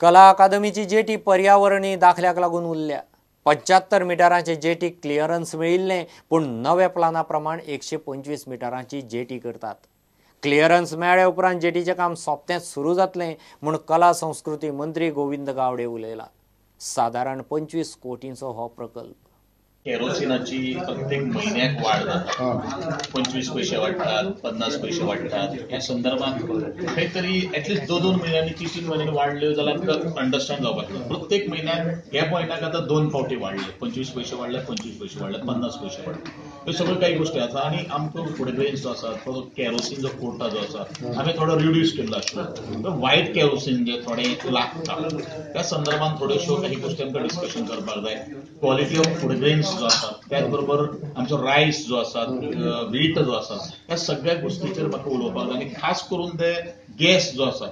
कला अकादमीची जेटी पर्यावरणीय दाखल्याक लागून उरल्या। 75 मिटरांचे जेटी क्लिअरन्स मेळिल्ले, पण नव्या प्लाना प्रमाण 125 मिटरांची जेटी करतात। क्लिअरन्स मेळ्ळ्या उपरांत जेटीचे काम सोंपतेच सुरू जातले म्हूण कला संस्कृती मंत्री गोविंद गावडे उलयला। साधारण 25 कोटींचो हो प्रकल्प। केरोसिनाची प्रत्येक महिन्याक वाढ जाता, 25 पैसे वाढतात, 50 पैसे वाढतात। या संदर्भात काहीतरी ऍटलिस्ट 2-2 महिन्यांनी 3-3 महिन्यांनी वाढले जाल्यार अंडरस्टँड जावपाक जाय। प्रत्येक म्हयन्याक ह्या पॉयंटाक आता 2 फावटी वाढले, 25 पैसे वाढले, 25 पैसे वाढले, 50 पैसे वाढले। हे सगळ्यो काही गोष्टी आसा आणि आमचो फुडग्रेन्स जो आसा तो केरोसीन जो कोटा जो आसा आमी थोडो रिड्यूस केल्लो आशिल्लो। व्हायट केरोसीन जे थोडे लागता त्या संदर्भात थोड्योशो काही गोष्टी आमकां डिस्कशन करपाक जाय। क्वालिटी ऑफ फुडग्रेन्स जो आसा त्याचबरोबर आमचो रायस जो आसा, व्हीट जो आसा, ह्या सगळ्या गोष्टीचेर म्हाका उलोवपाक जाय। आनी खास करून ते गॅस जो आसा,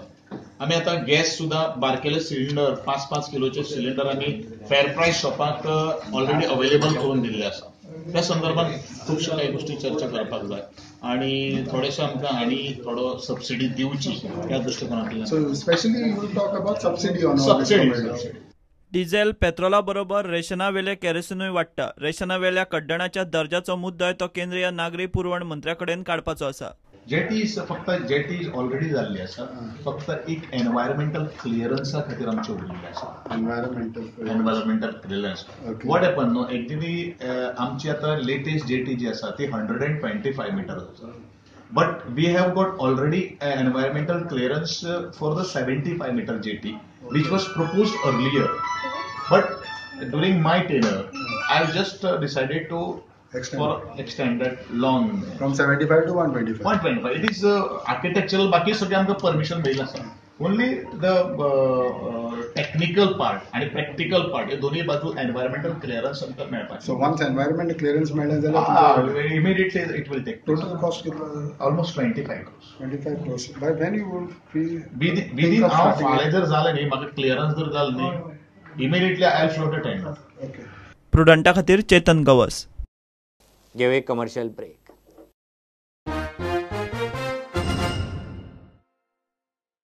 आमी आतां गॅस सुद्धा बारकेले सिलिंडर 5-5 किलोचे सिलिंडर आमी फेअर प्रायस शॉपाक ऑलरेडी अवेलेबल करून दिल्ले आसा। त्या संदर्भात खुबश्यो काही गोष्टी चर्चा करपाक जाय आणि थोडेशे आमकां आनी थोडो सबसिडी दिवची ह्या दृश्टिकोनांतल्यान। So especially you will talk about subsidy on all this. Diesel पेट्रोला बरोबर रेशना वेले केरोसिनूय वाडटा। रेशना वेल्या कड्डणाच्या दर्जाचो मुद्दय तो केंद्रीय नागरी पुरवण मंत्र्याकडेन काडपाचो आसा। जेटीज फक्त जेटीज ऑलरेडी जाल्ली आसा, फक्त एक एनवायरमेंटल क्लिअरन्सा खातीर आमचे उरिल्ले आसा। Environmental clearance what happen no actually आमची आता लेटेस्ट जेटी जी आसा ती 125 मिटर आसा, but we have got already an environmental clearance for the 75 meter jetty which was proposed earlier, but during my tenure I just decided to extend that long From 75 to 125. 125. It is architectural, बाकी सगळे आमकां permission मेळिल्लें आसा। Only the technical part आणि practical part हे दोन्ही बाजू environmental clearance आमकां मेळपाक। So once environmental clearance मेळ्ळें जाल्यार immediately it will take total cost कितलो? almost 25 crores. 25 crores. By when you will be within फाल्यां जर जालें न्ही, म्हाका क्लिअरन्स जर जालें न्ही, immediately I will float a tender. Okay. प्रुडंटा खातीर चेतन गवस। घेऊ एक कमर्शियल ब्रेक।